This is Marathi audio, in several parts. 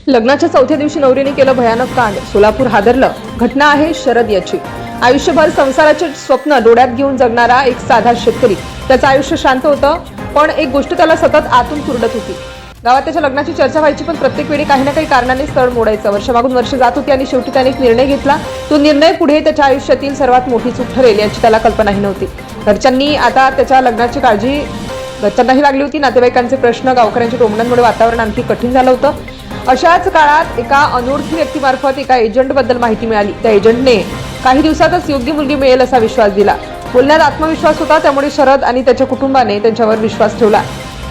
लग्नाच्या चौथ्या दिवशी नवरीने केलं भयानक कांड. सोलापूर हादरलं. घटना आहे शरद याची. आयुष्यभर संसाराचे स्वप्न डोळ्यात घेऊन जगणारा एक साधा शेतकरी. त्याचं आयुष्य शांत होतं, पण एक गोष्ट त्याला सतत आतून कुरडत होती. गावात त्याच्या लग्नाची चर्चा व्हायची, पण प्रत्येक वेळी काही ना काही कारणाने स्थळ मोडायचं. वर्षामागून वर्ष जात होती आणि शेवटी त्याने एक निर्णय घेतला. तो निर्णय पुढे त्याच्या आयुष्यातील सर्वात मोठी चूक ठरेल याची त्याला कल्पनाही नव्हती. घरच्यांनी आता त्याच्या लग्नाची काळजी घरच्यांनाही लागली होती. नातेवाईकांचे प्रश्न, गावकऱ्यांच्या टोमण्यांमुळे वातावरण आणखी कठीण झालं होतं. अशाच काळात एका अनोळखी व्यक्तीमार्फत एका एजंटबद्दल माहिती मिळाली. त्या एजंटने काही दिवसातच योग्य मुलगी मिळेल असा विश्वास दिला. बोलण्यात आत्मविश्वास होता, त्यामुळे शरद आणि त्याच्या कुटुंबाने त्यांच्यावर विश्वास ठेवला.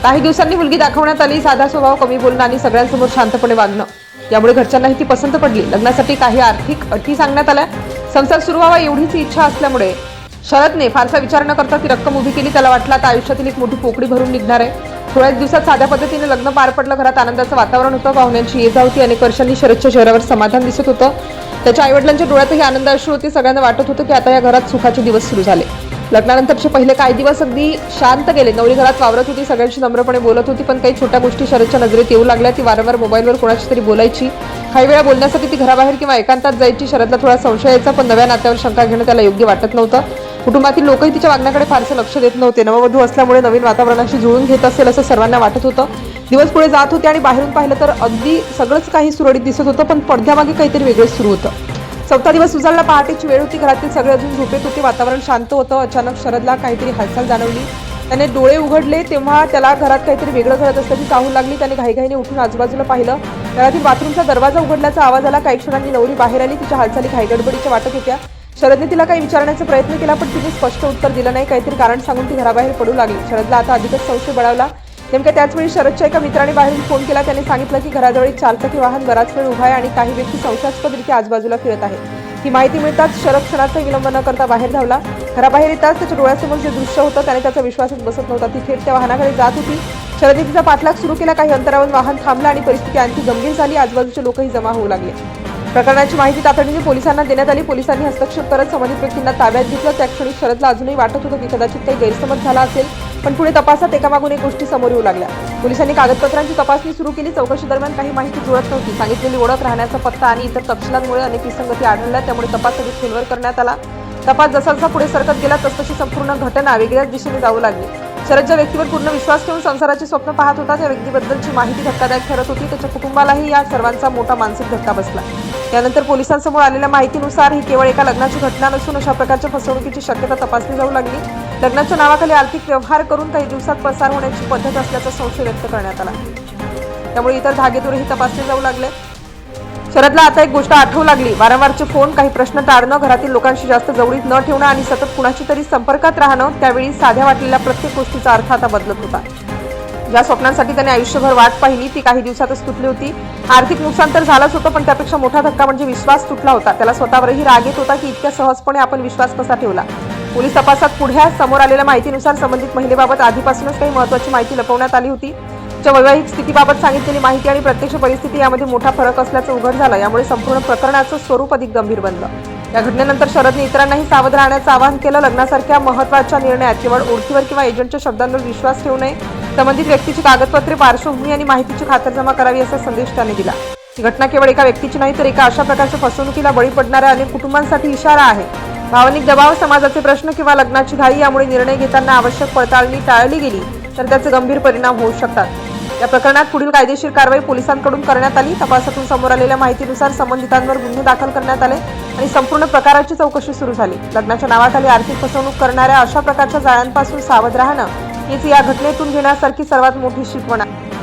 काही दिवसांनी मुलगी दाखवण्यात आली. साधा स्वभाव, कमी बोलणं आणि सगळ्यांसमोर शांतपणे वागणं, यामुळे घरच्यांनाही ती पसंत पडली. लग्नासाठी काही आर्थिक अटी सांगण्यात आल्या. संसार सुरू व्हावा एवढीच इच्छा असल्यामुळे शरदने फारसा विचार न करता ती रक्कम उभी केली. त्याला वाटलं आता आयुष्यातील एक मोठी पोकळी भरून निघणार आहे. थोड्याच दिवसात साध्या पद्धतीने लग्न पार पडलं. घरात आनंदाचं वातावरण होतं. पाहुण्यांची ये जा होती. अनेक वर्षांनी शरदच्या चेहऱ्यावर समाधान दिसत होतं. त्याच्या आईवडिलांच्या डोळ्यातही आनंद अश्रू होते. सगळ्यांना वाटत होतं की आता या घरात सुखाचे दिवस सुरू झाले. लग्नानंतरचे पहिले काही दिवस अगदी शांत गेले. नवरी घरात वावरत होती, सगळ्यांशी नम्रपणे बोलत होती, पण काही छोट्या गोष्टी शरदच्या नजरेत येऊ लागल्या. ती वारंवार मोबाईलवर कोणाशी तरी बोलायची. काही वेळा बोलण्यासाठी ती घराबाहेर किंवा एकांतात जायची. शरदला थोडा संशय यायचा, पण नव्या नात्यावर शंका घेणं त्याला योग्य वाटत नव्हतं. कुटुंबातील लोकही तिच्या वागण्याकडे फारसं लक्ष देत नव्हते. नववधू असल्यामुळे नवीन वातावरणाशी जुळून घेत असेल असं सर्वांना वाटत होतं. दिवस पुढे जात होते आणि बाहेरून पाहिलं तर अगदी सगळंच काही सुरळीत दिसत होतं, पण पडद्यामागे काहीतरी वेगळंच सुरू होतं. चौथा दिवस उजाडला. पहाटेची वेळ होती. घरातील सगळे अजून झोपेत होते. वातावरण शांत होतं. अचानक शरदला काहीतरी हालचाल जाणवली. त्याने डोळे उघडले तेव्हा त्याला घरात काहीतरी वेगळं घडत असल्याची चाहूल लागली. त्याने घाईघाईने उठून आजूबाजूला पाहिलं. घरातील बाथरूमचा दरवाजा उघडल्याचा आवाज आला. काही क्षणांनी नवरी बाहेर आली. तिच्या हालचाली घाईगडबडीच्या वाटत होत्या. शरदने तिला काही विचारण्याचा प्रयत्न केला, पण तिने स्पष्ट उत्तर दिलं नाही. काहीतरी कारण सांगून ती घराबाहेर पडू लागली. शरदला आता अधिकच संशय बळावला. नेमक्या त्याचवेळी शरदच्या एका मित्राने बाहेरून फोन केला. त्याने सांगितलं की घराजवळ एक चारचाकी वाहन बराच वेळ उभा आहे आणि काही व्यक्ती संशयास्पदरीत्या आजूबाजूला फिरत आहेत. ही माहिती मिळताच शरद क्षणाचा विलंब न करता बाहेर धावला. घराबाहेर येताच त्याच्या डोळ्यासमोर जे दृश्य होतं त्याने त्याचा विश्वासच बसत नव्हता. ती थेट त्या वाहनाकडे जात होती. शरदने तिचा पाठलाग सुरू केला. काही अंतरावरून वाहन थांबलं आणि परिस्थिती आणखी गंभीर झाली. आजूबाजूचे लोकही जमा होऊ लागले. प्रकरणाची माहिती तातडीने पोलिसांना देण्यात आली. पोलिसांनी हस्तक्षेप करत संबंधित व्यक्तींना ताब्यात घेतलं. त्या क्षणी शरदला अजूनही वाटत होतं की कदाचित काही गैरसमज झाला असेल, पण पुढे तपासात एकामागून एक गोष्टी समोर येऊ लागल्या. पोलिसांनी कागदपत्रांची तपासणी सुरू केली. चौकशी दरम्यान काही माहिती जुळत नव्हती. सांगितलेली ओळख, राहण्याचा पत्ता आणि इतर तपशिलांमुळे अनेक विसंगती आढळल्या. त्यामुळे तपास अधिक खोलवर करण्यात आला. तपास जसा पुढे सरकत गेला तसतशी संपूर्ण घटना वेगळ्याच दिशेने जाऊ लागली. शरद ज्या व्यक्तीवर पूर्ण विश्वास ठेवून संसाराचे स्वप्न पाहत होता त्या व्यक्तीबद्दलची माहिती धक्कादायक ठरत होती. त्याच्या कुटुंबालाही या सर्वांचा मोठा मानसिक धक्का बसला. त्यानंतर पोलिसांसमोर आलेल्या माहितीनुसार ही केवळ एका लग्नाची घटना नसून अशा प्रकारच्या फसवणुकीची शक्यता तपासली जाऊ लागली. लग्नाच्या नावाखाली आर्थिक व्यवहार करून काही दिवसात पसार होण्याची पद्धत असल्याचा संशय व्यक्त करण्यात आला. त्यामुळे इतर धागेदोरेही तपासले जाऊ लागले. शरदला आता एक गोष्ट आठवू लागली. वारंवारचे फोन, काही प्रश्न टाळणं, घरातील लोकांशी जास्त जवळीक न ठेवणं आणि सतत कुणाशी तरी संपर्कात राहणं. त्यावेळी साध्या वाटलेल्या प्रत्येक गोष्टीचा अर्थ आता बदलत होता. ज्या स्वप्नांसाठी त्याने आयुष्यभर वाट पाहिली ती काही दिवसातच तुटली होती. आर्थिक नुकसान तर झालंच होतं, पण त्यापेक्षा मोठा धक्का म्हणजे विश्वास तुटला होता. त्याला स्वतःवरही राग येत होता की इतक्या सहजपणे आपण विश्वास कसा ठेवला. पोलीस तपासात पुढे समोर आलेल्या माहितीनुसार संबंधित महिलेबाबत आधीपासूनच काही महत्त्वाची माहिती लपवण्यात आली होती. तिच्या वैवाहिक स्थितीबाबत सांगितलेली माहिती आणि प्रत्यक्ष परिस्थिती यामध्ये मोठा फरक असल्याचं उघड झालं. यामुळे संपूर्ण प्रकरणाचं स्वरूप अधिक गंभीर बनलं. या घटनेनंतर शरदने इतरांनाही सावध राहण्याचं आवाहन केलं. लग्नासारख्या महत्त्वाच्या निर्णयात केवळ ओळखीवर किंवा एजंटच्या शब्दांवर विश्वास ठेवू नये. संबंधित व्यक्तीची कागदपत्रे, पार्श्वभूमी आणि माहितीची खातरजमा करावी असा संदेश त्याने दिला. ही घटना केवळ एका व्यक्तीची नाही तर एका अशा प्रकारच्या फसवणुकीला बळी पडणाऱ्या अनेक कुटुंबांसाठी इशारा आहे. भावनिक दबाव, समाजाचे प्रश्न किंवा लग्नाची घाई यामुळे निर्णय घेताना आवश्यक पडताळणी टाळली गेली तर त्याचे गंभीर परिणाम होऊ शकतात. या प्रकरणात पुढील कायदेशीर कारवाई पोलिसांकडून करण्यात आली. तपासातून समोर आलेल्या माहितीनुसार संबंधितांवर गुन्हे दाखल करण्यात आले आणि संपूर्ण प्रकाराची चौकशी सुरू झाली. लग्नाच्या नावाखाली आर्थिक फसवणूक करणाऱ्या अशा प्रकारच्या जाळ्यांपासून सावध राहणं हीच या घटनेतून घेण्यासारखी सर्वात मोठी शिकवण आहे.